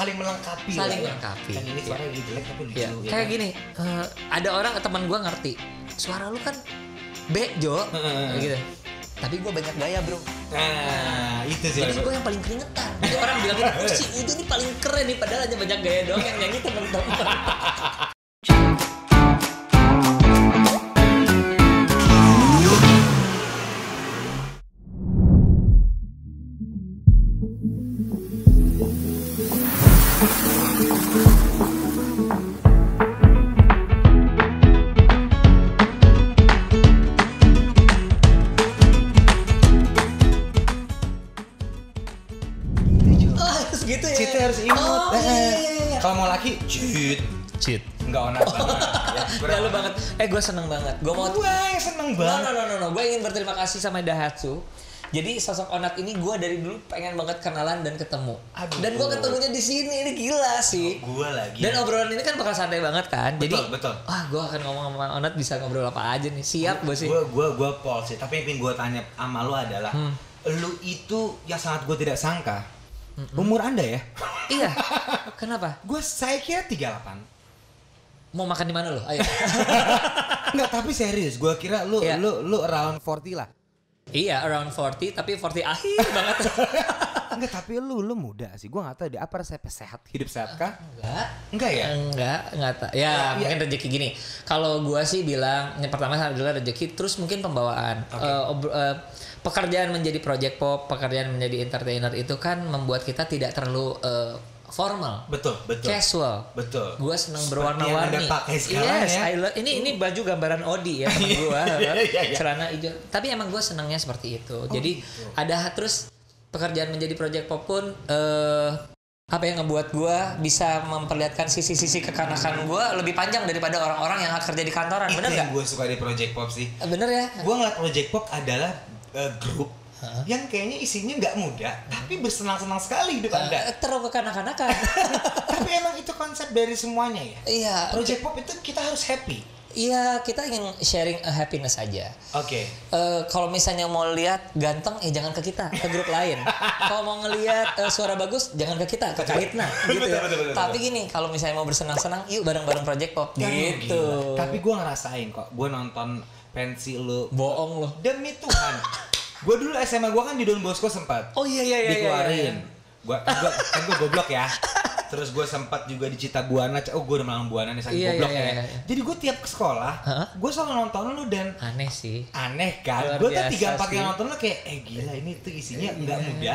saling melengkapi. Saling melengkapi. Kan ini suara lagi jelek tapi lucu. Ya, kayak gini, ada orang teman gue ngerti, suara lu kan bejo, gitu. Tapi gue banyak gaya bro. Nah, itu sih. Jadi gue yang paling keringetan. Jadi orang bilang gitu, oh si itu nih paling keren nih, padahal hanya banyak gaya doang yang nyanyi temen-temen. Gitu ya. Cheat harus imut. Iya. Kalau mau laki, cheat. Enggak onat banget. Ya, lu banget. Gue seneng banget. Gue yang seneng banget. No. Gue ingin berterima kasih sama Daihatsu. Jadi sosok Onat ini gue dari dulu pengen banget kenalan dan ketemu. Dan gue ketemunya di sini, ini gila sih. Gue lagi. Dan obrolan ini kan bakal santai banget kan. Betul. Wah, gue akan ngomong sama Onat bisa ngobrol apa aja nih. Siap gue sih. Gue Paul sih. Tapi yang gue tanya sama lu adalah, lu itu yang sangat gue tidak sangka. Umur Anda ya? Iya. Kenapa? Saya kira 38. Mau makan di mana lo? Ayo. Enggak, tapi serius. Gue kira lu around 40 lah. Iya, around 40, tapi 40 akhir banget. Enggak, tapi lu muda sih. Gue enggak tahu deh apa resep sehat, hidup sehat kah? Enggak ya? Enggak tahu. Ya, mungkin rezeki gini. Kalau gue sih bilang yang pertama adalah rezeki, terus mungkin pembawaan. Pekerjaan menjadi project pop, pekerjaan menjadi entertainer itu kan membuat kita tidak terlalu formal. Betul. Casual. Betul. Gue senang berwarna-warni. Yang Anda pakai sekarang ya. Ini baju gambaran Odi ya teman gue. Iya. Celana hijau. Tapi emang gue senangnya seperti itu. Jadi gitu. Ada terus pekerjaan menjadi project pop pun apa yang ngebuat gue bisa memperlihatkan sisi-sisi kekanakan gue lebih panjang daripada orang-orang yang kerja di kantoran. Bener nggak? Itu yang gue suka di project pop sih. Bener ya? Gue ngeliat project pop adalah grup yang kayaknya isinya nggak muda tapi bersenang-senang sekali hidup Anda. Terlalu kekanak-kanakan. Tapi emang itu konsep dari semuanya ya. Iya. Project pop itu kita harus happy. Iya, kita ingin sharing a happiness aja. Oke. Kalau misalnya mau lihat ganteng, jangan ke kita, ke grup lain. Kalau mau ngelihat suara bagus, jangan ke kita, ke Kaitna. Gitu ya. Betul. Tapi gini, kalau misalnya mau bersenang-senang, yuk bareng-bareng project pop. Gitu. Gila. Tapi gue ngerasain kok, gue nonton pensi lu. Bohong lo. Demi Tuhan. Gue dulu SMA gue kan di Don Bosco sempat. Oh iya. Dikeluarin. Gue goblok ya. Terus gue sempat juga di Cita Buana. Oh, gue udah malang Buana nih, saking gobloknya ya. Jadi gue tiap ke sekolah, gue selalu nonton lu dan aneh sih. Aneh kan? Gue tuh 3-4 yang nonton lu kayak, gila ini tuh isinya nggak muda,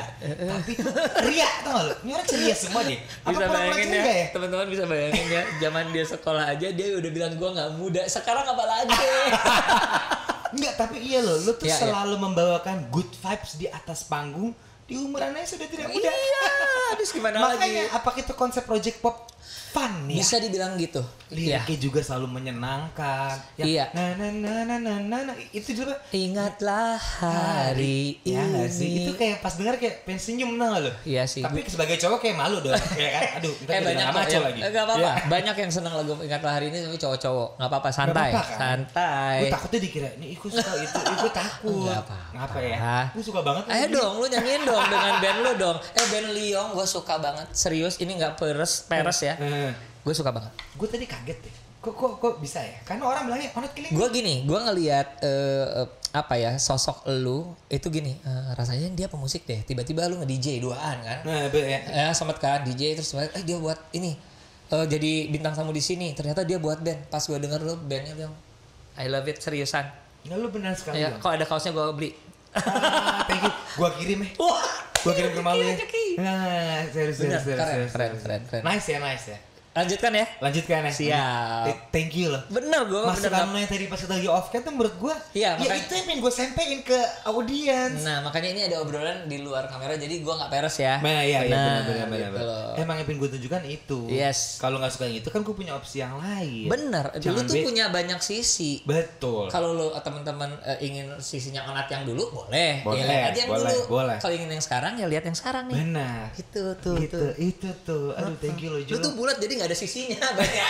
tapi tuh ria, tau gak lu? Ini orang ceria semua deh. Bisa bayangin ya, teman-teman bisa bayangin ya, zaman dia sekolah aja dia udah bilang gue nggak muda. Sekarang apa lagi? Enggak, tapi iya loh, lu tuh selalu membawakan good vibes di atas panggung. Di umur Anda sudah tidak muda. Iya, habis gimana lagi? Makanya apakah itu konsep project pop fun ya? Bisa dibilang gitu. Liriknya juga selalu menyenangkan. Iya. Nah. Itu juga. Ingatlah hari ini. Ya sih, itu kayak pas dengar kayak pengen senyum, tau gak lo? Iya sih. Tapi sebagai cowok kayak malu dong. Kayak kan, aduh, ntar banyak maco lagi. Gak apa-apa. Banyak yang senang lagu Ingatlah Hari Ini tapi cowok-cowok. Gak apa-apa, santai. Gak apa-apa, kan? Santai. Gue takutnya dikira, nih ikut suka itu, gue takut. Gak apa-apa. Ngapa ya? Gue suka banget. Ayo dong, lu nyanyiin dong dengan band lu dong. Band Liong gue suka banget. Serius, ini gak peres ya. Gue suka banget. Gue tadi kaget deh. Kok bisa ya? Karena orang bilangnya Onat Killing. Gue gini, gue ngelihat sosok lu itu gini, rasanya dia pemusik deh. Tiba-tiba lu nge-DJ duaan kan? Ya sempet kan DJ terus dia buat ini jadi bintang tamu di sini. Ternyata dia buat band. Pas gue denger lu bandnya bilang I love it, seriusan. Nggak, lu benar sekali. Ya, kalau ada kaosnya gue beli. Thank you. Gue kirim ya. Wah, gue kirim ke malu ya. Nah, serius. Keren. Nice ya. Lanjutkan ya. Siap. Thank you loh. Bener gue. Masukan lo yang tadi pas kita lagi off cam tuh menurut gue. Iya, ya itu yang pengen gue sampein ke audiens. Nah makanya ini ada obrolan di luar kamera jadi gue nggak peres ya. Nah iya benar. Gitu. Emang yang pengen gue tunjukkan itu. Yes. Kalau nggak suka yang itu kan gue punya opsi yang lain. Bener. Lu tuh punya banyak sisi. Betul. Kalau lo teman-teman ingin sisinya Onat yang dulu boleh. Ya lihat aja yang dulu. Boleh. Kalau ingin yang sekarang ya lihat yang sekarang nih. Benar. Itu tuh. Aduh thank you lo. Lu tuh bulat jadi nggak ada sisinya banyak.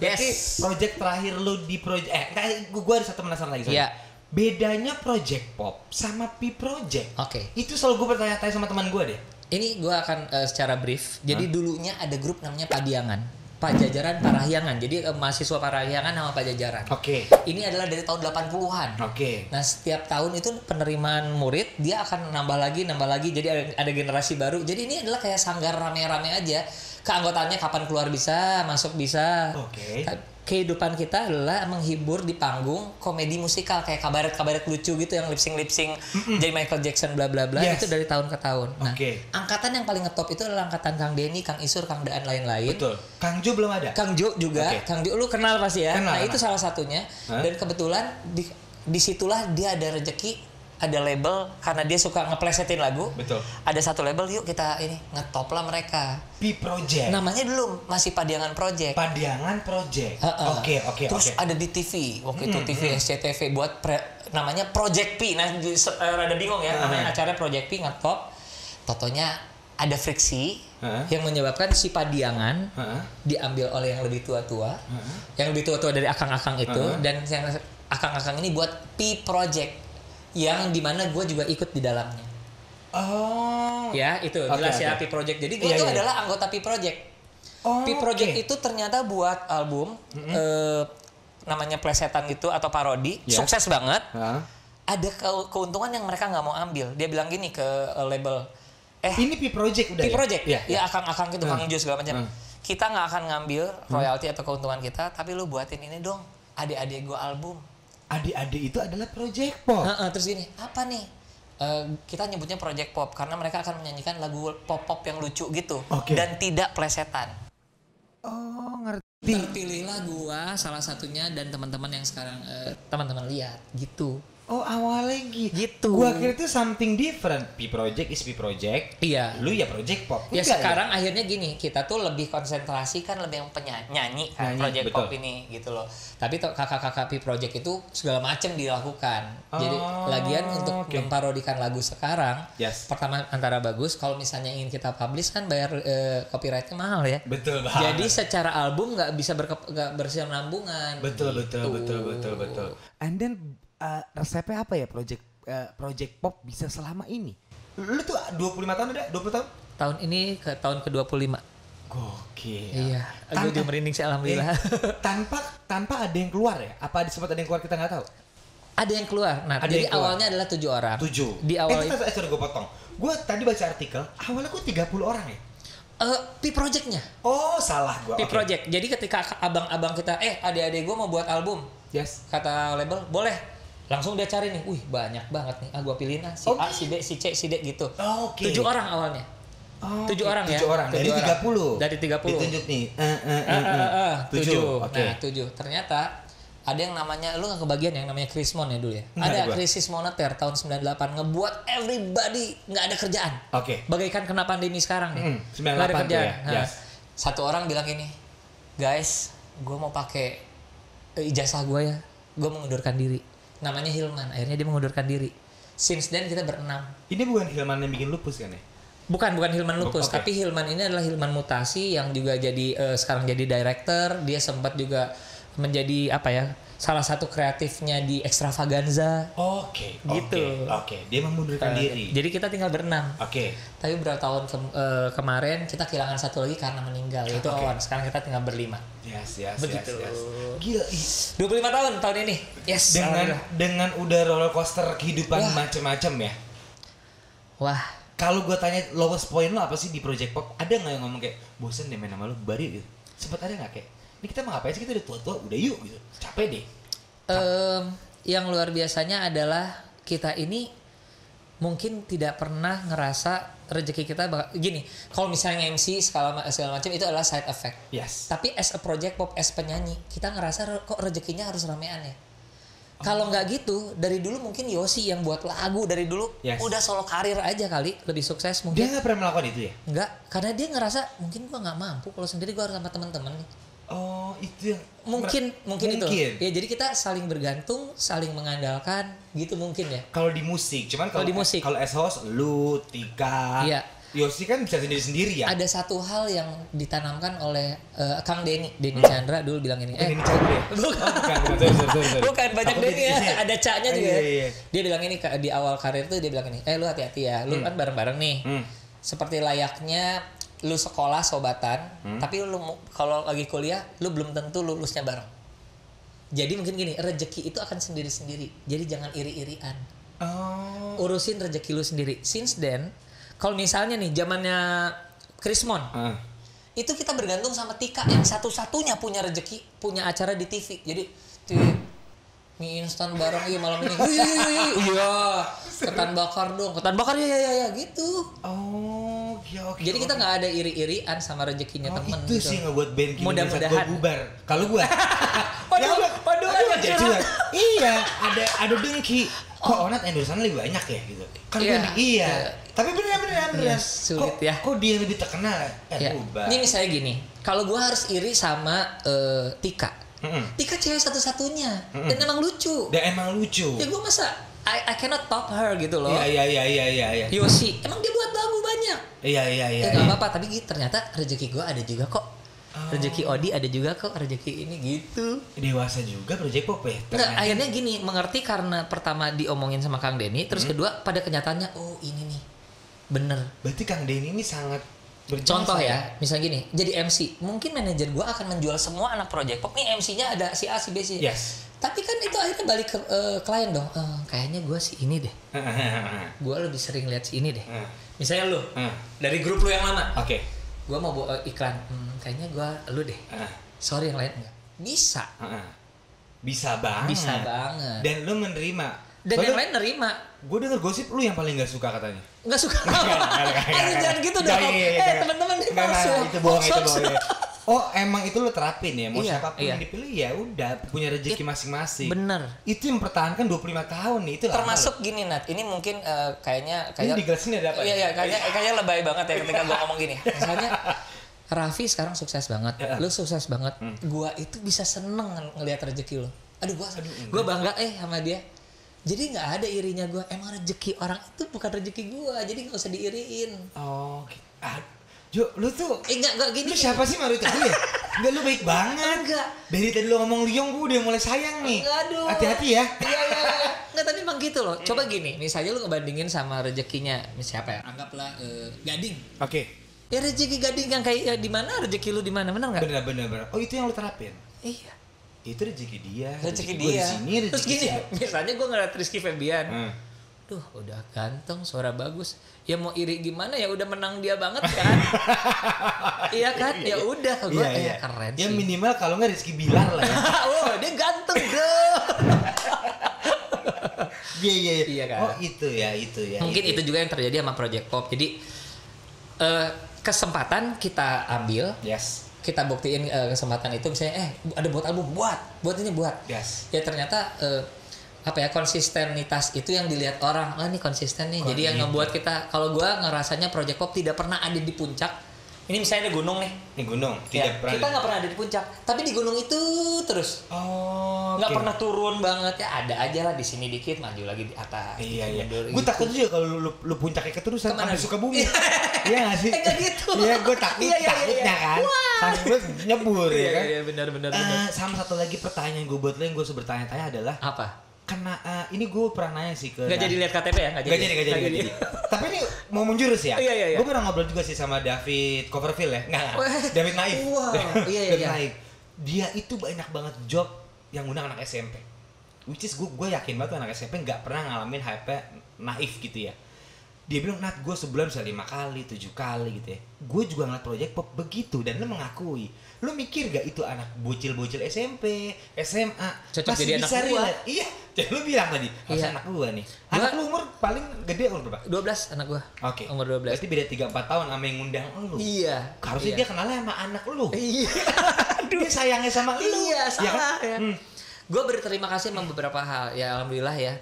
Berarti project terakhir lu di project gue ada satu penasaran lagi. Iya. bedanya project pop sama P-project. Oke. Itu selalu gue bertanya-tanya sama teman gue deh. Ini gue akan secara brief. Jadi dulunya ada grup namanya Padiangan, Pajajaran Parahyangan. Jadi mahasiswa Parahyangan sama Pajajaran. Oke. Ini adalah dari tahun 80-an. Oke. Nah, setiap tahun itu penerimaan murid dia akan nambah lagi. Jadi ada generasi baru. Jadi ini adalah kayak sanggar rame-rame aja. Keanggotaannya kapan keluar bisa, masuk bisa. Oke. Kehidupan kita adalah menghibur di panggung komedi musikal kayak kabaret-kabaret lucu gitu yang lip-sync jadi Michael Jackson bla bla bla. Itu dari tahun ke tahun. Nah, angkatan yang paling ngetop itu adalah angkatan Kang Denny, Kang Isur, Kang Daan lain-lain. Betul. Kang Jo belum ada. Kang Jo juga. Kang Jo lu kenal pasti ya. Kenal. Itu salah satunya. Dan kebetulan disitulah dia ada rezeki, ada label karena dia suka ngeplesetin lagu. Betul. Ada satu label, yuk kita ini ngetop lah mereka. P-project. Namanya dulu masih Padiangan Project. Padiangan Project. Oke. Terus ada di TV waktu itu TV SCTV buat namanya Project P. Nah, rada bingung ya namanya acara Project P ngetop. Totonya ada friksi yang menyebabkan si Padiangan diambil oleh yang lebih tua-tua. Yang lebih tua-tua dari akang-akang itu dan yang akang-akang ini buat P-project. Yang dimana gue juga ikut di dalamnya. Oh. Ya itu jelas ya P-project. Jadi gue tuh adalah anggota P-project. P-project itu ternyata buat album namanya plesetan gitu atau parodi, sukses banget. Ada keuntungan yang mereka nggak mau ambil. Dia bilang gini ke label, ini P-project udah. P-project ya akang-akang gitu, Kang Jo segala macam. Kita nggak akan ngambil royalti atau keuntungan kita, tapi lu buatin ini dong, adik-adik gue album. Adik-adik itu adalah project pop. Terus gini, apa nih? Kita nyebutnya project pop karena mereka akan menyanyikan lagu pop-pop yang lucu gitu dan tidak plesetan. Oh, ngerti. Terpilihlah gua salah satunya dan teman-teman yang sekarang teman-teman lihat gitu. Oh, awalnya gitu. Gua kira itu something different. P-project is P-project. Iya. Lu ya project pop. Ya sekarang akhirnya gini, kita tuh lebih konsentrasi kan lebih yang penyanyi kan project pop ini gitu loh. Tapi kakak-kakak P-project itu segala macam dilakukan. Jadi lagian untuk memparodikan lagu sekarang, pertama antara bagus. Kalau misalnya ingin kita publish kan bayar copyrightnya mahal ya. Betul banget. Jadi secara album nggak bisa berkesinambungan. Betul. And then resepnya apa ya project pop bisa selama ini? Lu tuh 25 tahun udah? 20 tahun? Tahun ini ke tahun ke-25. Gokil. Iya, gue juga merinding sih alhamdulillah. Tanpa ada yang keluar ya? Apa sempat ada yang keluar kita nggak tahu? Ada yang keluar. Nah, jadi awalnya adalah 7 orang. 7. Di awal sorry gue potong. Gue tadi baca artikel, awalnya gue 30 orang ya? P-project-nya. Oh, salah gue. P-project. Jadi ketika abang-abang kita, adik-adik gue mau buat album. Kata label, boleh. Langsung dia cari nih, banyak banget nih. Gua pilihin si A, si B, si C, si D gitu. 7 orang awalnya. 7 orang ya. 7 orang dari 30. Dari 30. Ditunjuk nih. 7. Nah, 7. Ternyata ada yang namanya, lu nggak kebagian yang namanya Krismon ya dulu ya. Ada krisis moneter tahun 98 ngebuat everybody nggak ada kerjaan. Bagaikan kena pandemi sekarang nih. 98 nggak ada kerjaan. Nah, satu orang bilang ini, guys, gue mau pakai ijazah gue ya, gue mengundurkan diri. Namanya Hilman, akhirnya dia mengundurkan diri. Since then kita berenam. Ini bukan Hilman yang bikin lupus kan ya? Bukan Hilman lupus, tapi Hilman ini adalah Hilman Mutasi yang juga jadi sekarang jadi director. Dia sempat juga menjadi salah satu kreatifnya di Extravaganza. Gitu. Dia mengundurkan diri. Jadi kita tinggal berenam. Tapi beberapa tahun kemarin kita kehilangan satu lagi karena meninggal, yaitu Awan. Sekarang kita tinggal berlima. Begitu. Gila. 25 tahun ini. Dengan udah roller coaster kehidupan macam-macam ya. Wah. Kalau gue tanya lowest point lo apa sih di project pop? Ada nggak yang ngomong kayak bosen deh main sama lo, bari gitu? Sempet ada nggak kayak? Ini kita mau ngapain sih, kita udah tua-tua, udah yuk gitu. Capek deh. Yang luar biasanya adalah kita ini mungkin tidak pernah ngerasa rezeki kita gini. Kalau misalnya MC segala macam itu adalah side effect. Tapi as a project pop, as penyanyi, kita ngerasa kok rezekinya harus ramean ya. Kalau nggak gitu, dari dulu mungkin Yosi yang buat lagu dari dulu udah solo karir aja kali, lebih sukses mungkin. Dia nggak pernah melakukan itu ya? Nggak, karena dia ngerasa mungkin gua nggak mampu, kalau sendiri gua harus sama teman-teman nih. Itu yang mungkin itu. Ya jadi kita saling bergantung, saling mengandalkan gitu mungkin ya. Kalau di musik, cuman kalau di musik, kalau as host lu, Tika. Iya. Yosi kan bisa sendiri-sendiri ya. Ada satu hal yang ditanamkan oleh Kang Denny Chandra dulu bilang ini. Denny Chandra. Bukan banyak Denny ya. Ada Ca-nya juga. Iya. Dia bilang ini di awal karir tuh dia bilang ini. Lu hati-hati ya. Lu kan bareng-bareng nih. Seperti layaknya lu sekolah sobatan, tapi lu kalau lagi kuliah lu belum tentu lulusnya bareng. Jadi mungkin gini, rezeki itu akan sendiri-sendiri. Jadi jangan iri-irian. Urusin rezeki lu sendiri. Since then, kalau misalnya nih zamannya Krismon, itu kita bergantung sama Tika yang satu-satunya punya rezeki, punya acara di TV. Jadi mie instan bareng malam ini. Iya, ketan bakar dong. Ketan bakar ya gitu. Oke. Jadi kita nggak ada iri-irian sama rezekinya temen. Itu sih ngebuat band kita mudah-mudahan bubar. Kalau gua, waduh aja curhat. Iya, ada dengki. Kok Onat endorsan lebih banyak ya gitu. Kan iya. Tapi beneran. Sulit ya. Kok dia lebih terkenal? Bubar. Ini misalnya gini, kalau gua harus iri sama Tika. Tika cewek satu-satunya dan emang lucu. Ya gua masa I cannot top her gitu loh. Iya. Yosi, emang dia buat lagu banyak. Iya. Ya nggak apa-apa, tapi ternyata rezeki gua ada juga kok. Rezeki Odi ada juga kok, rezeki ini gitu. Dewasa juga project pop ya. Nggak, akhirnya gini, mengerti karena pertama diomongin sama Kang Denny, terus kedua pada kenyataannya, oh ini nih, bener. Berarti Kang Denny ini sangat berjasa. Contoh ya, misalnya gini, jadi MC, mungkin manajer gua akan menjual semua anak project pop, nih MC-nya ada si A, si B, si C. Yes. Tapi kan itu akhirnya balik ke klien dong, kayaknya gua si ini deh. Gua lebih sering lihat si ini deh. Misalnya lu, dari grup lu yang lama. Oke. Gua mau iklan, kayaknya gua lu deh. Sorry yang lain enggak. Bisa. Bisa banget. Dan lu menerima. Dan yang lain nerima. Gue denger gosip lu yang paling gak suka katanya. Gak suka? Jangan gitu dong. Teman-teman nih masuk. Itu bohong. Oh emang itu lu terapin ya. Mau siapapun yang dipilih ya udah punya rezeki masing-masing. Bener. Itu yang mempertahankan 25 tahun nih. Itu termasuk gini Nat. Ini mungkin kayak ini di gelas ini ada apa? Iya kayaknya lebay banget ya ketika gua ngomong gini. Misalnya Raffi sekarang sukses banget. Lu sukses banget. Gua itu bisa seneng ngelihat rezeki lu. Aduh gua bangga sama dia. Jadi nggak ada irinya gue. Emang rezeki orang itu bukan rezeki gue. Jadi nggak usah diiriin. Oh, Jo, lu tuh enggak gini. Lu siapa sih Maruti gue ya? Enggak, lu baik banget. Enggak. Dari tadi lu ngomong Liong gue udah mulai sayang nih. Aduh. Hati-hati ya. Iya. Enggak, tapi emang gitu loh. Coba gini, misalnya lu ngebandingin sama rezekinya siapa ya? Anggaplah Gading. Oke. Ya rezeki Gading yang kayak di mana, rezeki lu di mana, benar enggak? Benar. Oh, itu yang lu terapin. Iya. Itu rezeki dia. Rezeki dia. Sini, terus gini, misalnya gue ngeliat Rizky Febian. Duh, udah ganteng, suara bagus. Ya mau iri gimana ya, udah menang dia banget kan. Iya kan? Ya udah, gue keren sih. Ya minimal kalau nggak Rizky Bilar lah ya. Oh, dia ganteng bro. Iya kan. Oh itu ya. Mungkin itu juga yang terjadi sama Project Pop. Jadi kesempatan kita ambil. Yes. Kita buktiin kesempatan itu misalnya ada buat album, buat ini. Yes. Ya ternyata konsistenitas itu yang dilihat orang. Ini konsisten nih. Jadi yang ngebuat kita, kalau gua ngerasanya Project Pop tidak pernah ada di puncak. Ini misalnya ada gunung nih. Ini gunung, tidak pernah. Kita nggak pernah ada di puncak, tapi di gunung itu terus. Oh. Nggak pernah turun banget ya. Ada aja lah di sini dikit, maju lagi di atas. Iya. Gue takut juga kalau lu puncaknya keterusan sampai Sukabumi. Iya nggak sih? Enggak gitu. Iya, gue takutnya kan. Sampai gue nyebur ya kan. Iya, benar. Sama satu lagi pertanyaan gue buat lo yang gue bertanya-tanya adalah apa? Karena ini gue pernah nanya sih ke. Gak jadi lihat KTP ya? Gak jadi. Tapi ini mau menjurus ya. Iya. Gue pernah ngobrol juga sih sama David Copperfield ya. Nggak. David Naif. Wow. Iya. Naif. Dia itu banyak banget job yang undang anak SMP. Which is gue yakin banget anak SMP nggak pernah ngalamin hype Naif gitu ya. Dia bilang, Nat, gue sebulan bisa 5 kali, 7 kali gitu ya. Gue juga ngeliat Project Pop begitu dan lo mengakui. Lo mikir gak itu anak bocil-bocil SMP, SMA cocok masih jadi bisa anak gua? Iya, jadi lo bilang tadi, harus anak gue nih. Anak lo umur paling gede umur berapa? 12 anak gue. Oke. Umur 12. Berarti beda 3-4 tahun sama yang ngundang lo. Iya. Harusnya dia kenalnya sama anak lo. Iya. Dia sayangnya sama lo. Iya, salah ya. Gue berterima kasih sama beberapa hal. Ya alhamdulillah ya.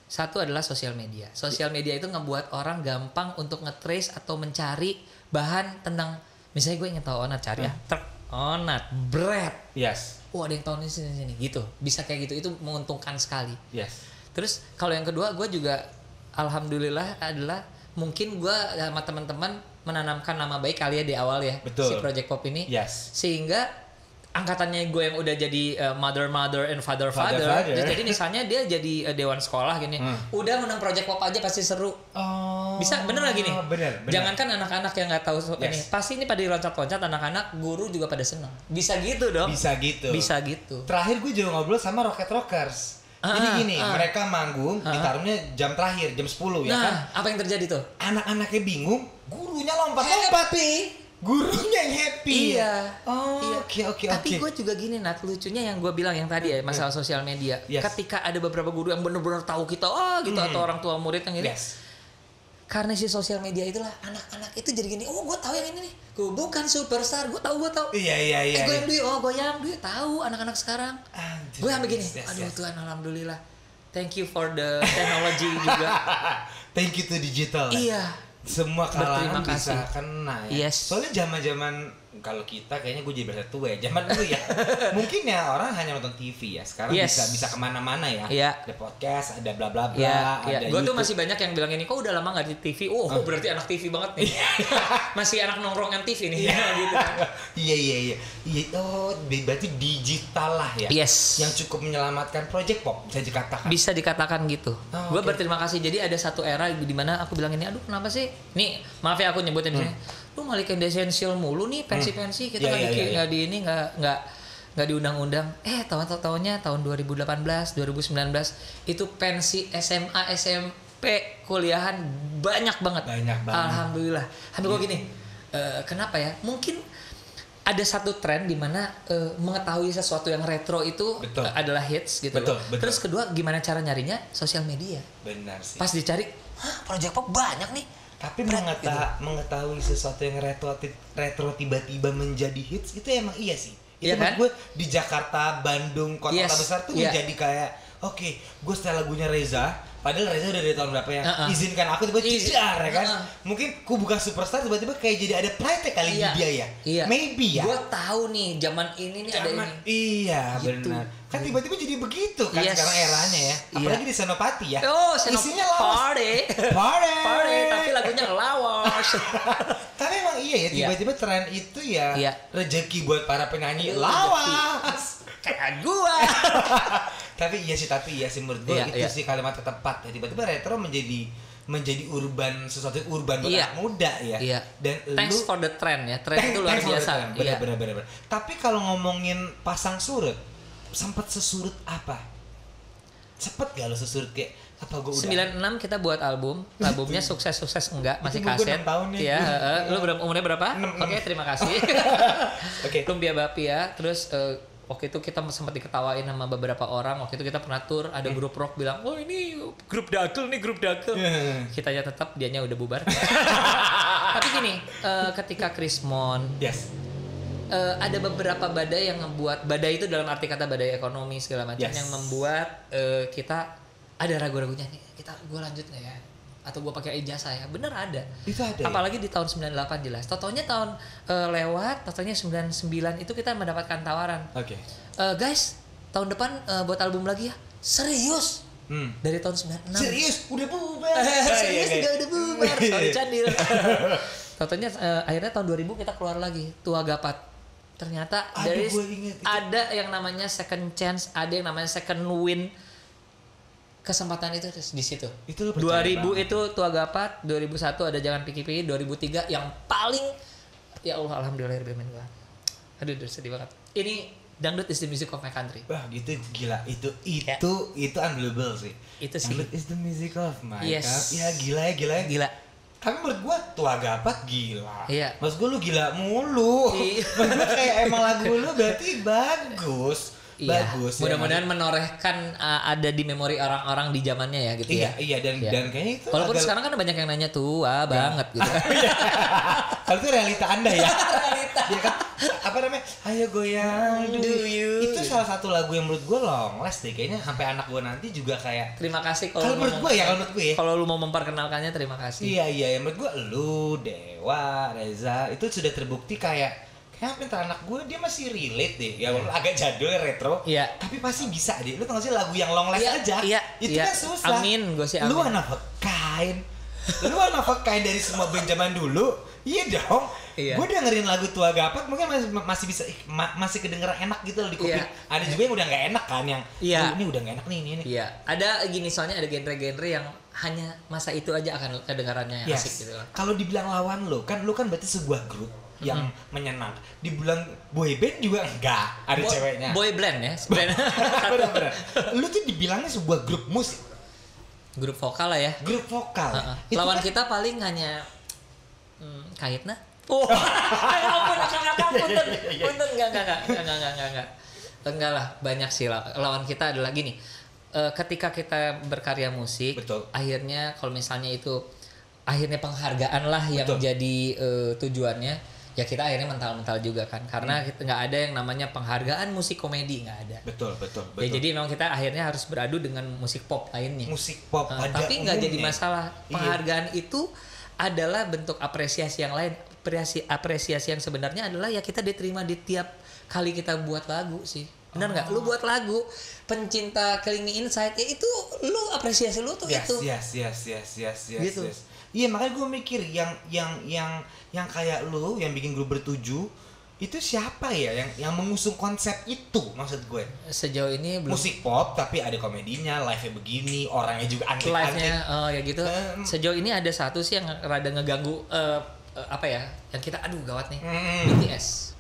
Satu adalah sosial media. Sosial media itu ngebuat orang gampang untuk nge-trace atau mencari bahan tentang, misalnya gue ingin tahu Onat, cari ya truk Onat, bread. Yes. Ada yang tahu ini sini gitu. Bisa kayak gitu. Itu menguntungkan sekali. Yes. Terus kalau yang kedua, gue juga alhamdulillah adalah mungkin gue sama teman-teman menanamkan nama baik kali ya di awal ya. Betul. Si Project Pop ini. Yes. Sehingga angkatannya gue yang udah jadi mother and father. Jadi misalnya dia jadi dewan sekolah gini, udah menang Project Pop aja pasti seru. Bisa bener lagi nih. Bener. Jangankan anak-anak yang nggak tahu ini, pasti ini pada loncat-loncat, anak-anak, guru juga pada senang. Bisa gitu dong. Bisa gitu. Terakhir gue juga ngobrol sama Rocket Rockers. Jadi gini, mereka manggung, ditaruhnya jam terakhir, jam 10 ya kan. Apa yang terjadi tuh? Anak-anaknya bingung, gurunya lompat-lompat. Gurunya yang happy. Iya. Oke. Tapi gue juga gini, Nat, lucunya yang gue bilang yang tadi ya, masalah sosial media. Yes. Ketika ada beberapa guru yang benar-benar tahu kita, gitu, atau orang tua murid yang ini. Yes. Karena si sosial media itulah, anak-anak itu jadi gini, gue tahu yang ini nih. Gue bukan superstar, gue tahu. Iya. Gue yang duit, tahu anak-anak sekarang. Gue sampai gini, aduh Tuhan, alhamdulillah. Thank you for the technology juga. Thank you to digital. Iya. Semua kalangan bisa kasih. kena ya. Yes. Soalnya zaman-zaman kalau kita kayaknya gue jadi berasa tua ya. Zaman dulu ya. Mungkin ya orang hanya nonton TV ya. Sekarang bisa kemana-mana ya. Iya. Ada podcast, ada bla bla bla, ada YouTube. Gue tuh masih banyak yang bilang ini, kok udah lama gak di TV. Berarti anak TV banget nih. Masih anak nongkrong MTV nih. Gitu kan. Iya. Berarti digital lah ya. Yes. Yang cukup menyelamatkan Project Pop bisa dikatakan gitu. Gue okay. berterima kasih. Jadi ada satu era di mana aku bilang ini, aduh kenapa sih? Nih, maaf ya aku nyebutin di sini. Lu malikin essential mulu nih, pensi-pensi kita nggak di ini nggak diundang-undang. Tahun-tahunnya tahun 2018, 2019 itu pensi SMA, SMP, kuliahan banyak banget. Alhamdulillah. Hampir gue gini. Kenapa ya? Mungkin ada satu tren di mana mengetahui sesuatu yang retro itu adalah hits gitu. Betul. Terus kedua, gimana cara nyarinya? Sosial media. Benar sih. Pas dicari, Project Pop banyak nih. Tapi mengetahui sesuatu yang retro tiba-tiba menjadi hits itu emang iya sih. Itu kan? gue di Jakarta, Bandung, kota-kota besar tuh menjadi kayak oke, gue setel lagunya Reza, padahal Reza udah dari tahun berapa ya? Izinkan aku tiba-tiba jedar ya kan? Mungkin ku bukan superstar tiba-tiba kayak jadi ada pride kali di dia ya. Iya. Maybe ya. Gue tahu nih zaman ini nih ada ini. Iya, gitu. benar. Kan tiba-tiba jadi begitu kan sekarang eranya ya. Apalagi di Senopati ya. Isinya party. Tapi lagunya lawas. Tapi emang iya ya, tiba-tiba tren itu ya rezeki buat para penyanyi lawas. Kayak gua. Tapi iya sih menurut gue itu sih kalimat tepat ya. Tiba-tiba retro menjadi urban, sesuatu yang urban buat anak muda ya. Iya. Dan thanks for the trend ya. Trend itu luar biasa. Benar. Tapi kalau ngomongin pasang surut, sempat sesurut apa? Sempet gak lo sesurut kayak apa gue udah 96 kita buat albumnya sukses enggak, masih kaset. 6 tahun nih. Iya, lu umurnya berapa? 6. Oke, terima kasih. Oke. Lumpia Bapia, terus waktu itu kita sempat diketawain sama beberapa orang. Waktu itu kita pernah tour, ada grup rock bilang, "Oh, ini grup dagel nih, grup dagel." Kitanya tetap, dianya udah bubar. Tapi gini, ketika Krismon, ada beberapa badai yang ngebuat, badai itu dalam arti kata badai ekonomi segala macam yang membuat kita ada ragu-ragunya nih, gue lanjut nggak ya? Atau gue pakai ijazah ya? Bener ada. Itu ada. Apalagi di tahun 98 jelas. Totonya tahun lewat, totonya 99 itu kita mendapatkan tawaran. Oke. Guys, tahun depan buat album lagi ya? Serius? Dari tahun 96. Serius? Udah bubar. Serius juga udah bubar. Sorry Candil. Totonya akhirnya tahun 2000 kita keluar lagi, Tua Gapat. Ternyata ada yang namanya second chance, ada yang namanya second win. Kesempatan itu di situ. Itu 2000 itu Tua Gapat, 2001 ada Jangan Pikir-Pikir, 2003 yang paling ya Allah alhamdulillahirobbilalamin. Aduh sedih banget. Ini Dangdut is the music of my country. Wah, gitu gila. Itu unbelievable sih. Itu sih. Dangdut is the music of my country. Ya gila. Tapi menurut gua Tua Gapat gila. Iya. Maksud gua lu gila mulu. Menurut gua kayak emang lagu lu berarti bagus. Bagus. Mudah-mudahan menorehkan ada di memori orang-orang di zamannya ya gitu ya. Iya dan kayaknya itu. Walaupun sekarang kan banyak yang nanya tua banget gitu. Kalau itu realita Anda ya. Ya kan apa namanya? Ayo goyang do you. Itu salah satu lagu yang menurut gue long last deh kayaknya sampai anak gue nanti juga kayak. Terima kasih kalau menurut gue ya. Kalau lu mau memperkenalkannya terima kasih. Iya menurut gue lu Dewa Reza itu sudah terbukti kayak pintar anak gue dia masih relate deh ya walaupun agak jadul retro tapi pasti bisa deh. Lu tau gak sih lagu yang long last aja itu kan susah. Amin gue sih amin. Lu anak kain Lu hafal kain dari semua band zaman dulu. Iya dong. Gue dengerin lagu Tua Gapat mungkin masih bisa masih kedengeran enak gitu loh di kuping. Ada juga yang udah nggak enak kan yang ini udah nggak enak nih ini. Iya. Ada gini soalnya ada genre-genre yang hanya masa itu aja akan kedengarannya asik gitu. Kalau dibilang lawan lo kan berarti sebuah grup yang menyenang. Dibilang boy band juga enggak ada ceweknya. Boy blend ya. Bener. Lu tuh dibilangnya sebuah grup musik. Grup vokal lah ya. Grup vokal. Lawan kita paling hanya Kayetna. Oh, ampun, enggak lah, banyak sih lawan kita adalah gini. Ketika kita berkarya musik, betul. Akhirnya kalau misalnya itu akhirnya penghargaan lah yang jadi tujuannya, ya kita akhirnya mental-mental juga kan, karena kita nggak ada yang namanya penghargaan musik komedi, nggak ada. Betul. Ya, jadi memang kita akhirnya harus beradu dengan musik pop lainnya. Musik pop tapi nggak jadi masalah. Penghargaan itu adalah bentuk apresiasi yang lain. Apresiasi yang sebenarnya adalah ya kita diterima di tiap kali kita buat lagu sih. Benar nggak? Lu buat lagu pencinta Killing Me Inside, ya itu lu apresiasi lu tuh itu. Yes. Gitu. Iya, makanya gue mikir yang kayak lu yang bikin grup bertujuh itu siapa ya yang mengusung konsep itu, maksud gue. Sejauh ini belum. Musik pop tapi ada komedinya, live-nya begini, orangnya juga antik-antik. Live-nya ya gitu. Sejauh ini ada satu sih yang rada ngeganggu apa ya? Yang kita gawat nih. BTS.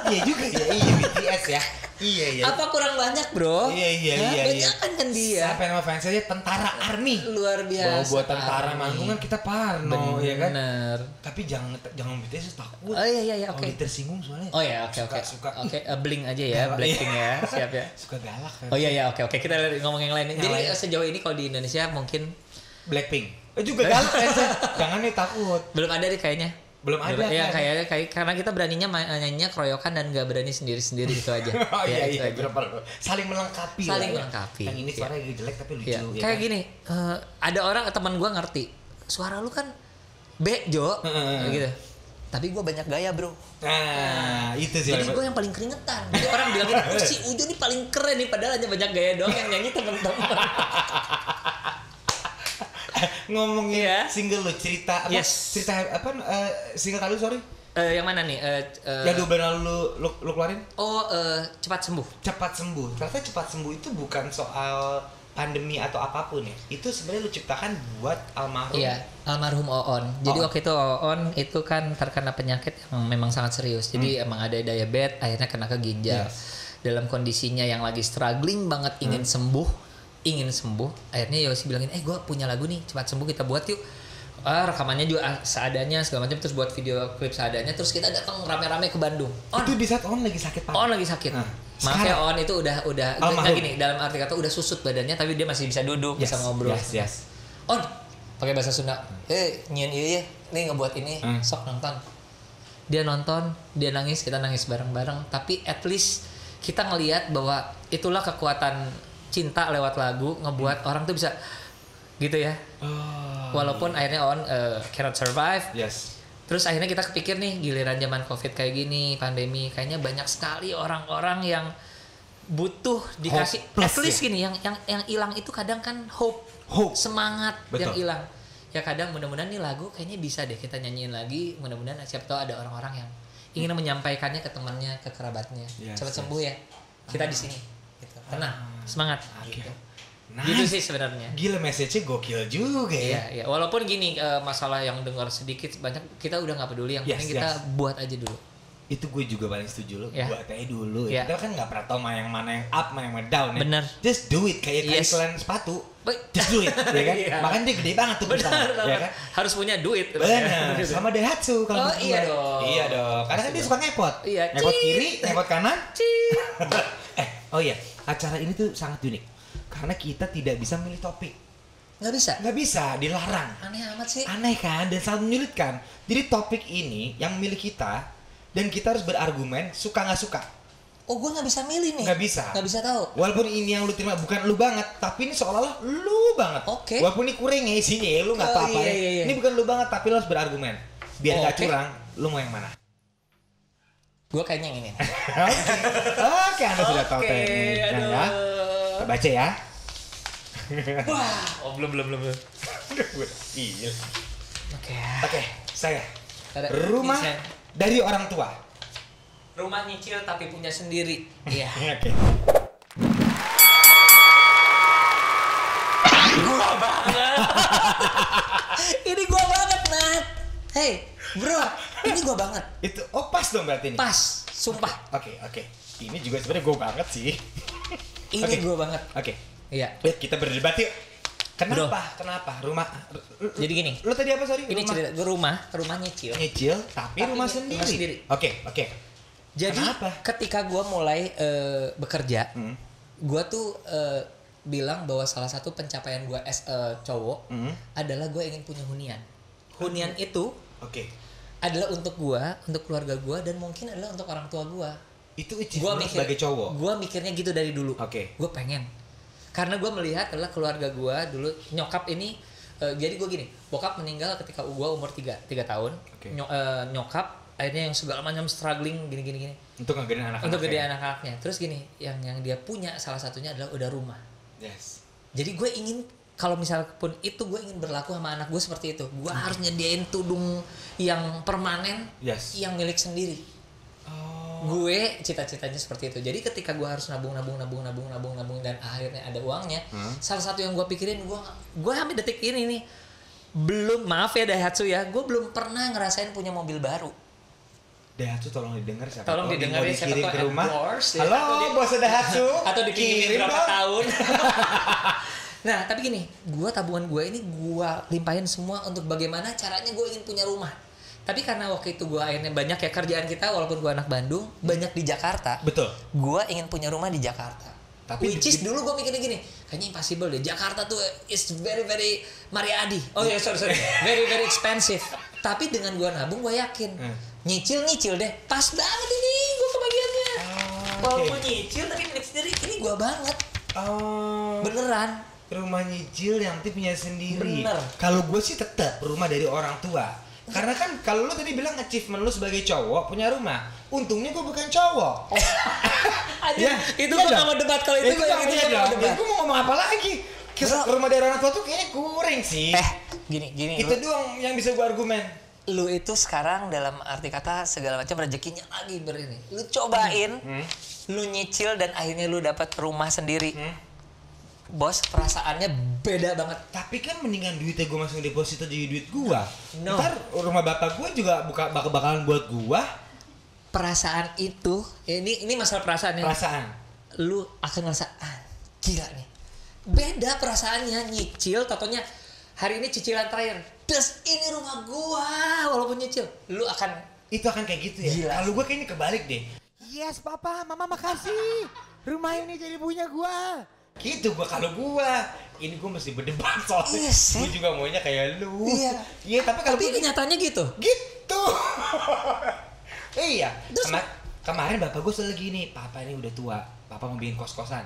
Iya juga ya, BTS ya. Iya. Apa kurang banyak, Bro? Iya. Banyak kan dia. Sampai nama fansnya Tentara Army. Luar biasa. Buat tentara manggung kan kita parno, ya kan? Bener. Tapi jangan BTS takut. Oh iya, oke. Kalau tersinggung soalnya. Oh ya, oke. Oke, Blink aja ya, Blackpink ya. Siap ya. Suka galak kan. Oh iya, oke. Kita ngomong yang lain. Jadi sejauh ini kalau di Indonesia mungkin Blackpink. Juga galak kan. Jangan nih takut. Belum ada deh kayaknya. Belum ada ya kayak karena kita beraninya nyanyinya keroyokan dan nggak berani sendiri gitu aja. Iya, saling melengkapi. Yang ini suaranya jelek tapi lucu. Ya. Kayak gini, ada orang teman gue ngerti suara lu kan bejo gitu, tapi gue banyak gaya, Bro. Itu sih. Jadi gue yang paling keringetan. Jadi orang bilang gitu, si Ujo nih paling keren nih, padahal hanya banyak gaya doang, yang nyanyi temen-temen. Ngomongin single lu, cerita single kali sorry. Yang mana nih? Yang 2 bulan lalu lu keluarin? Cepat Sembuh. Ternyata Cepat Sembuh itu bukan soal pandemi atau apapun ya. Itu sebenarnya lu ciptakan buat almarhum. Iya, almarhum Oon. Jadi waktu itu Oon itu kan terkena penyakit yang memang sangat serius. Jadi emang ada diabetes, akhirnya kena ke ginjal. Dalam kondisinya yang lagi struggling banget ingin sembuh, akhirnya Yosi bilangin, gue punya lagu nih, Cepat Sembuh, kita buat yuk. Rekamannya juga seadanya segala macam, terus buat video klip seadanya, terus kita datang rame-rame ke Bandung. Itu di saat On lagi sakit pak. On lagi sakit. Maaf ya On itu udah nggak gini, dalam arti kata udah susut badannya, tapi dia masih bisa duduk, bisa ngobrol. Yes. On pakai bahasa Sunda, nyian iya nih ngebuat ini, sok nonton. Dia nonton, dia nangis, kita nangis bareng-bareng, tapi at least kita ngelihat bahwa itulah kekuatan cinta lewat lagu ngebuat orang tuh bisa gitu ya. Walaupun akhirnya On cannot survive. Yes. Terus akhirnya kita kepikir nih, giliran zaman Covid kayak gini, pandemi, kayaknya banyak sekali orang-orang yang butuh dikasih at least gini, yang hilang itu kadang kan hope. Semangat. Betul. Yang hilang. Ya kadang mudah-mudahan nih lagu kayaknya bisa deh kita nyanyiin lagi, mudah-mudahan siapa tahu ada orang-orang yang ingin menyampaikannya ke temannya, ke kerabatnya. Cepat sembuh ya. Kita di sini. Gitu. Tenang. Semangat gitu. Gitu sih sebenarnya. Gila, message-nya gokil juga ya. Iya. Walaupun gini masalah yang dengar sedikit banyak kita udah nggak peduli, yang penting kita buat aja dulu. Itu gue juga paling setuju lo. Buat aja dulu. Yeah. Kita kan nggak pernah tahu mana yang up, mana yang down. Bener. Just do it kayak iklan sepatu. Just do it, ya kan? Makanya dia gede banget tuh. Ya kan? Harus punya duit. Benar. Sama Daihatsu kalau iya dong. Iya dong. Karena kan dia suka ngepot. Iya. Ngepot kiri, ngepot kanan. Oh iya, acara ini tuh sangat unik. Karena kita tidak bisa memilih topik. Nggak bisa, dilarang. Aneh amat sih. Aneh kan, dan sangat menyulitkan. Jadi topik ini yang milik kita, dan kita harus berargumen suka nggak suka. Oh, gue nggak bisa milih nih. Nggak bisa tahu. Walaupun ini yang lu terima bukan lu banget, tapi ini seolah-olah lu banget. Oke. Walaupun ini kurang ya isinya, lu nggak apa-apa. Iya. Ini bukan lu banget, tapi lu harus berargumen. Biar nggak curang, lu mau yang mana? Gue kayaknya yang ini. Oke, Anda sudah tahu tekniknya ya. Kita baca ya. Wah, belum. Iya. Oke, Saya. Rumah dari orang tua. Rumah nyicil tapi punya sendiri. Iya. Oke. Gua banget. Ini gua banget, Nat. Hey, bro, ini gua banget. Itu pas dong berarti ini. Pas, sumpah. Oke. Ini juga sebenarnya gua banget sih. Ini gua banget. Oke. Iya. Kita berdebat yuk. Kenapa? Rumah. Jadi gini. Lu tadi apa, sorry? Ini cerita gua rumah nyicil. Nyicil, tapi rumah sendiri. Oke. Jadi kenapa? ketika gua mulai bekerja, gua tuh bilang bahwa salah satu pencapaian gue as cowok adalah gue ingin punya hunian. Hunian itu adalah untuk gue, untuk keluarga gue, dan mungkin adalah untuk orang tua gue. Itu sebagai cowok? Gue mikirnya gitu dari dulu. Gue pengen. Karena gue melihat adalah keluarga gue dulu, nyokap ini, jadi gue gini, bokap meninggal ketika gue umur 3 tahun. Nyokap akhirnya yang segala macam struggling gini. Untuk ngegedein anak-anaknya. Untuk gedein anak-anaknya. Terus gini, yang dia punya salah satunya adalah udah rumah. Yes. Jadi gue ingin kalau misalnya pun itu gue ingin berlaku sama anak gue seperti itu. Gue harus nyediain tudung yang permanen, yang milik sendiri. Gue cita-citanya seperti itu. Jadi ketika gue harus nabung dan akhirnya ada uangnya, salah satu yang gue pikirin, gue sampai detik ini nih belum, maaf ya Daihatsu ya, gue belum pernah ngerasain punya mobil baru. Daihatsu tolong didengar siapa? Tolong didengar ya, siapa tahu ke rumah. Halo, bos Daihatsu. Atau dikirim berapa tahun. Nah, tapi gini, tabungan gue ini gue limpahin semua untuk bagaimana caranya gue ingin punya rumah. Tapi karena waktu itu gue akhirnya banyak ya kerjaan kita, walaupun gue anak Bandung, banyak di Jakarta. Betul. Gue ingin punya rumah di Jakarta. Tapi which is dulu gue mikirnya gini, kayaknya impossible deh. Jakarta tuh is very Mariadi. Oh ya, sorry. Very expensive. Tapi dengan gue nabung, gue yakin. Nyicil deh. Pas banget ini gue kebagiannya. Walaupun nyicil tapi milik sendiri, ini gue banget. Beneran. Rumah nyicil yang penting punya sendiri. Bener. Kalau gue sih tetap rumah dari orang tua. Karena kan kalau lu tadi bilang achievement lu sebagai cowok punya rumah, untungnya gue bukan cowok. Ya, itu gue gak mau debat kalau itu gue yang itu mau debat. Gue mau ngomong apa lagi? Rumah dari orang tua tuh kayaknya kurang sih. Gini. Itu doang yang bisa gue argumen. Lu itu sekarang dalam arti kata segala macam rezekinya lagi berini. Lu cobain, lu nyicil dan akhirnya lu dapat rumah sendiri. Bos, perasaannya beda banget. Tapi kan mendingan duitnya gue masuk deposito jadi duit gue. No. Ntar rumah bapak gue juga bakalan buat gue. Perasaan itu, ini masalah perasaannya. Perasaan. Lu akan ngerasa, gila nih. Beda perasaannya, nyicil, totonya hari ini cicilan terakhir. Terus ini rumah gua, walaupun nyicil. Lu akan... Itu akan kayak gitu ya? Kalau gue kayaknya kebalik deh. Yes papa, mama makasih. Rumah ini jadi punya gua. Gitu gua kalau gua. Ini gua mesti berdebat soalnya. Yes, gua juga maunya kayak lu. Iya, tapi kenyataannya gitu. Gitu. Iya. Kemarin bapak gua selalu gini, papa ini udah tua. Papa mau bikin kos-kosan.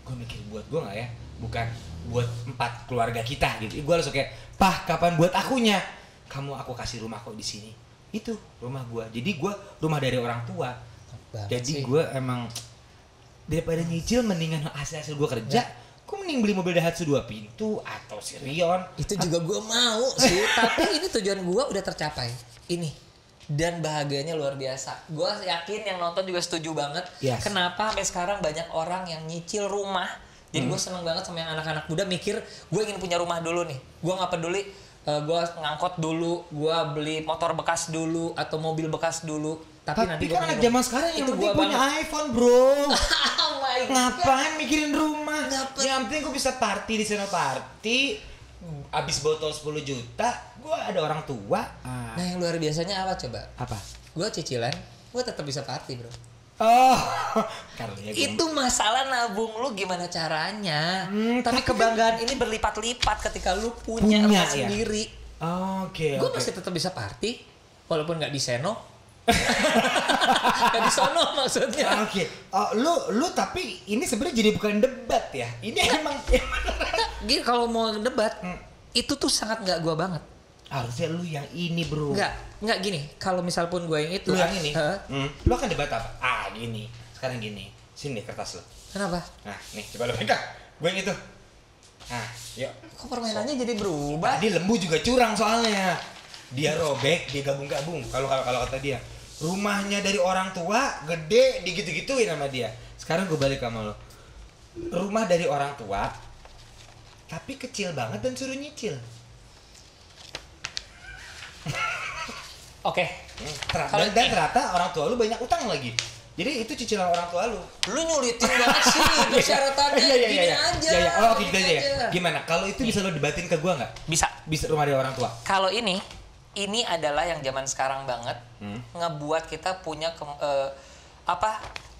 Gua mikir buat gua nggak ya? Bukan buat 4 keluarga kita gitu. Gua langsung kayak, "Pah, kapan buat akunya?" Aku kasih rumah kok di sini. Itu rumah gua. Jadi gua rumah dari orang tua. Jadi gua emang daripada nyicil mendingan hasil gue kerja, gue mending beli mobil Daihatsu 2 pintu atau Sirion. Itu juga gue mau sih, tapi ini tujuan gue udah tercapai. Ini. Dan bahagianya luar biasa. Gue yakin yang nonton juga setuju banget. Yes. Kenapa sampai sekarang banyak orang yang nyicil rumah. Jadi gue seneng banget sama yang anak-anak muda mikir, gue ingin punya rumah dulu nih. Gue gak peduli, gue ngangkot dulu, gue beli motor bekas dulu, atau mobil bekas dulu. Tapi nanti kan anak zaman sekarang yang penting punya iPhone bro. Oh my God. Ngapain mikirin rumah? Yang penting gue bisa party di sana party. Abis botol 10 juta, gue ada orang tua. Nah yang luar biasanya apa coba? Apa? Gue cicilan, gue tetap bisa party bro. Itu masalah nabung lu gimana caranya. Tapi kebanggaan ini berlipat-lipat ketika lu punya rumah sendiri. Oke. Gue masih tetap bisa party, walaupun nggak di Seno. Gak di sono maksudnya. Oke. Lu tapi ini sebenarnya jadi bukan debat ya. Ini emang gini kalau mau debat itu tuh sangat nggak gua banget. Harusnya lu yang ini bro. Nggak gini. Kalau misal pun gua yang itu. Lu yang ini. Lu akan debat apa? Gini. Sekarang gini. Sini kertas lu. Kenapa? Nah nih coba lu pegang. Gue yang itu. Nah, yuk. Kok permainannya jadi berubah? Tadi lembu juga curang soalnya. Dia robek, dia gabung-gabung. Kalau kata dia, rumahnya dari orang tua gede, digitu-gituin sama dia. Sekarang gue balik sama lo. Rumah dari orang tua, tapi kecil banget dan suruh nyicil. Oke. Dan ternyata orang tua lu banyak utang lagi. Jadi itu cicilan orang tua lu. Lu nyulitin banget sih persyaratannya. Gini aja. Iya. Oh, gitu aja ya. Gimana? Kalau itu bisa lo debatin ke gua nggak? Bisa Rumah dari orang tua. Kalau ini adalah yang zaman sekarang banget, ngebuat kita punya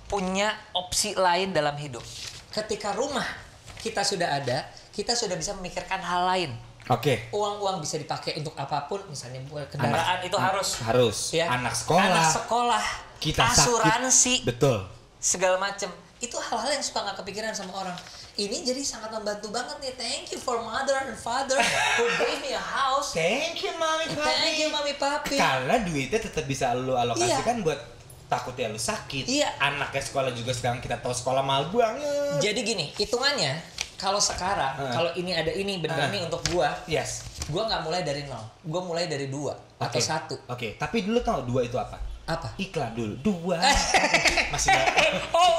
punya opsi lain dalam hidup. Ketika rumah kita sudah ada, kita sudah bisa memikirkan hal lain. Oke. Uang bisa dipakai untuk apapun, misalnya buat kendaraan itu harus. Ya. Anak sekolah. Kita asuransi. Sakit. Betul. Segala macem. Itu hal-hal yang suka nggak kepikiran sama orang. Ini jadi sangat membantu banget nih. Thank you for mother and father who gave me a house. Thank you mami papi. Karena duitnya tetap bisa lo alokasikan buat takutnya lu sakit. Iya. Anaknya sekolah juga sekarang kita tahu sekolah mahal banget. Jadi gini, hitungannya kalau sekarang kalau ini ada ini beneran nih untuk gua. Yes. Gua nggak mulai dari 0. Gua mulai dari 2 atau 1. Oke. Tapi dulu tau 2 itu apa? Apa? Iklan dulu. 2. Masih gak.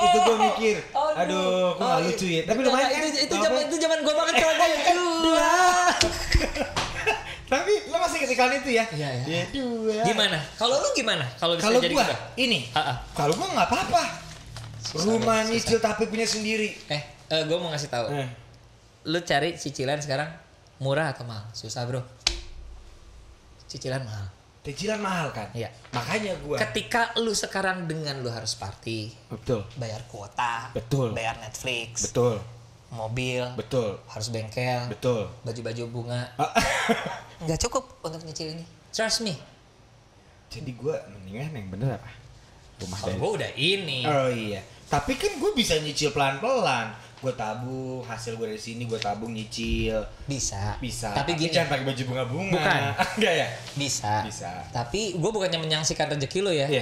Itu gue mikir. Aduh, kok gak lucu ya. Tapi lumayan kan. Itu zaman gue banget kalau gue 2. Tapi lo masih inget iklan itu ya? Iya. 2. Gimana? Kalau lu gimana? Kalau jadi gue ini. Kalau gue nggak apa-apa. Rumah nyicil tapi punya sendiri. Gue mau ngasih tahu. Lu cari cicilan sekarang murah atau mahal? Susah bro. Cicilan mahal. Cicilan mahal kan? Iya. Makanya gua. Ketika lu sekarang dengan lu harus party. Betul. Bayar kuota. Betul. Bayar Netflix. Betul. Mobil. Betul. Harus bengkel. Betul. Baju-baju bunga. Nggak cukup untuk nyicil ini. Trust me. Jadi gua mendingan yang bener apa? Rumah dari. Gua udah ini. Oh iya. Tapi kan gua bisa nyicil pelan-pelan. Gue tabung, hasil gue dari sini gue tabung nyicil. Bisa. Tapi gini, jangan pakai baju bunga-bunga. Bukan. Enggak ya? Bisa. Tapi gue bukannya menyangsikan rezeki lo ya. Iya.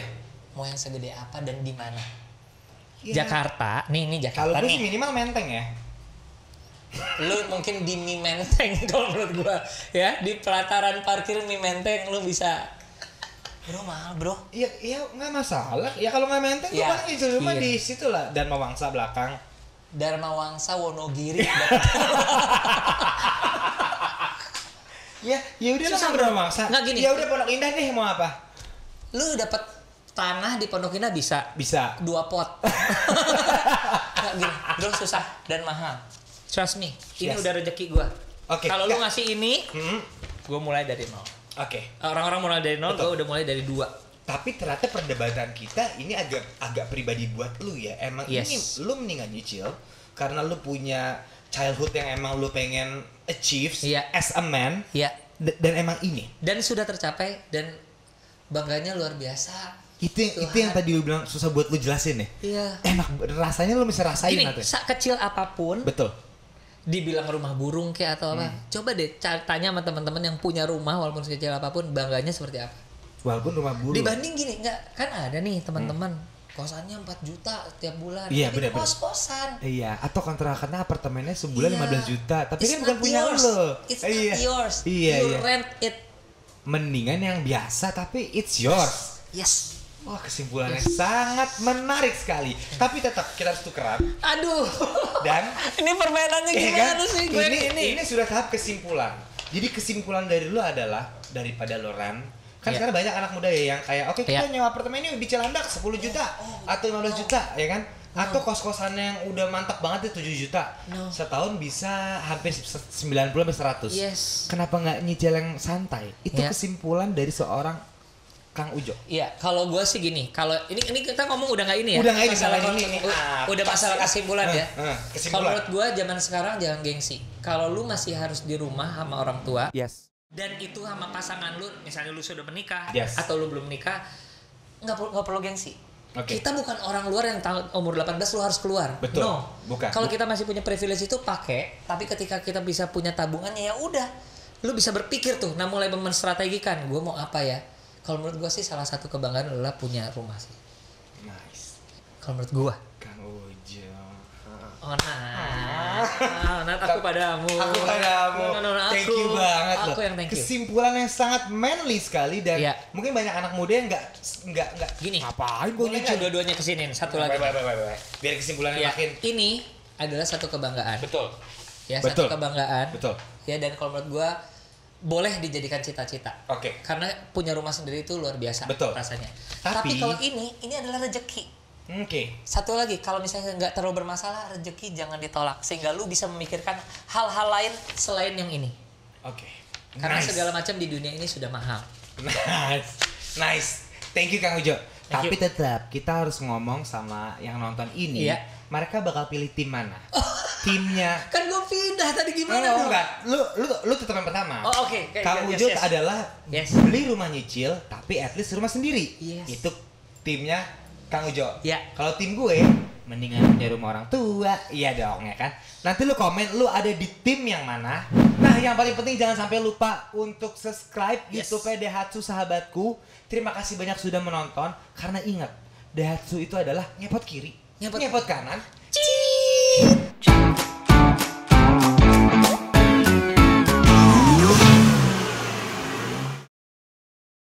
Mau yang segede apa dan di mana? Ya. Jakarta. Nih Jakarta. Kalau gue sih minimal Menteng ya. Lu mungkin di Mi Menteng kalau menurut gue ya, di pelataran parkir Mi Menteng lu bisa. Bro mahal bro. Iya nggak masalah. Ya kalau nggak Menteng gue paling itu rumah di situ lah. Dan Mawangsa belakang. Dharma Wangsa Wonogiri. ya udah lah Dharma Wangsa. Nggak gini. Ya udah Pondok Indah deh mau apa? Lu dapat tanah di Pondok Indah bisa. 2 pot. Nggak gini. Bro susah dan mahal. Trust me. Ini udah rezeki gua. Oke. Kalau lu ngasih ini, gua mulai dari 0. Oke. Orang-orang mulai dari 0, gua udah mulai dari 2. Tapi ternyata perdebatan kita ini agak pribadi buat lu ya. Emang ini lu mendingan nyicil karena lu punya childhood yang emang lu pengen achieve as a man. Iya. Dan emang ini. Dan sudah tercapai dan bangganya luar biasa. Itu yang tadi lu bilang susah buat lu jelasin ya. Iya. Enak rasanya lu bisa rasain. Gini, sekecil apapun. Betul. Dibilang rumah burung kayak atau apa. Coba deh tanya sama teman-teman yang punya rumah walaupun sekecil apapun bangganya seperti apa. Walaupun rumah burung. Dibanding gini, kan ada nih teman-teman kosannya 4 juta tiap bulan. Iya benar. Kos-kosan. Iya, atau kontrakannya apartemennya sebulan 15 juta. Tapi kan bukan punya lo. It's not yours. You rent it. Mendingan yang biasa tapi it's yours. Yes. Wah, kesimpulannya sangat menarik sekali. Tapi tetap kita harus tukeran. Aduh. Dan ini permainannya gimana sih? Ini sudah tahap kesimpulan. Jadi kesimpulan dari lo adalah daripada lo run. Kan sekarang banyak anak muda ya yang kayak kita nyewa apartemen ini di Cilandak 10 juta atau 15 juta ya kan? Atau kos-kosan yang udah mantap banget itu 7 juta. Setahun bisa hampir 90 sampai 100. Yes. Kenapa nggak nyicil yang santai? Itu kesimpulan dari seorang Kang Ujo. Iya, kalau gue sih gini, kalau ini kita ngomong udah nggak ini ya? Udah nggak ini, udah masalah kesimpulan ya. Kesimpulan. Kalau menurut gue zaman sekarang jangan gengsi. Kalau lu masih harus di rumah sama orang tua, dan itu sama pasangan lu, misalnya lu sudah menikah atau lu belum menikah, nggak perlu gengsi. Kita bukan orang luar yang umur 18 lu harus keluar. Betul. No. Bukan. Kalau kita masih punya privilege itu pakai, tapi ketika kita bisa punya tabungannya ya udah, lu bisa berpikir tuh, nah mulai menstrategikan, gue mau apa ya? Kalau menurut gue sih salah satu kebanggaan adalah punya rumah sih. Nice. Kalau menurut gue. Kang Ujo. Oh nah. Nat, aku padamu. Aku padamu. Thank you banget loh. Aku yang thank you. Kesimpulan yang sangat manly sekali dan mungkin banyak anak muda yang nggak gini. Ngapain gue nyicil dua-duanya kesini. Satu lagi. Biar kesimpulannya makin. Ini adalah satu kebanggaan. Betul. Ya, satu kebanggaan. Betul. Ya, dan kalau menurut gua boleh dijadikan cita-cita. Oke. Karena punya rumah sendiri itu luar biasa. Betul. Rasanya. Tapi kalau ini adalah rezeki. Oke. Satu lagi, kalau misalnya nggak terlalu bermasalah, rezeki jangan ditolak sehingga lu bisa memikirkan hal-hal lain selain yang ini. Oke. Karena segala macam di dunia ini sudah mahal. Nice. Thank you Kang Ujo. Tapi tetap kita harus ngomong sama yang nonton ini. Iya. Mereka bakal pilih tim mana? Timnya. Kan gue pindah tadi gimana dong? Enggak. Lu tetap yang pertama. Oh, oke. Kang Ujo adalah beli rumah nyicil tapi at least rumah sendiri. Itu timnya Kang Ujo. Ya. Kalau tim gue mendingan punya rumah orang tua. Iya dong ya kan. Nanti lu komen lu ada di tim yang mana. Nah, yang paling penting jangan sampai lupa untuk subscribe YouTube Daihatsu sahabatku. Terima kasih banyak sudah menonton. Karena ingat, Daihatsu itu adalah nyepot kiri, nyepot kanan. Ciii.